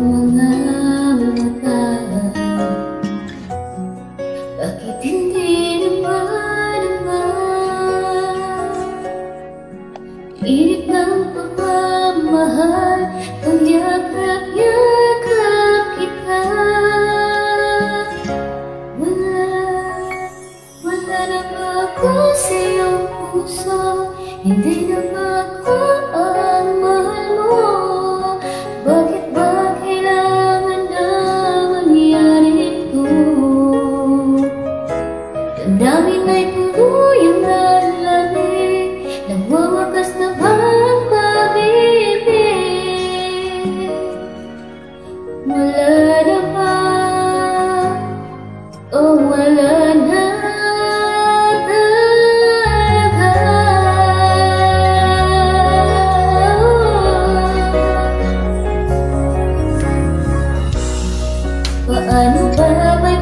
mga mata. Bakit hindi naman init ng pagmamahal, pagyakap-yakap kita. Wala na ba ako sa iyong puso? Hindi na ba ako ang mahal mo? Bakit ba kailangan na mangyari ito? Damdamin ay tuluyang lalalik, nagwawakas na ba ang pag-ibig? Wala na ba? O wala na talaga? Paano ba may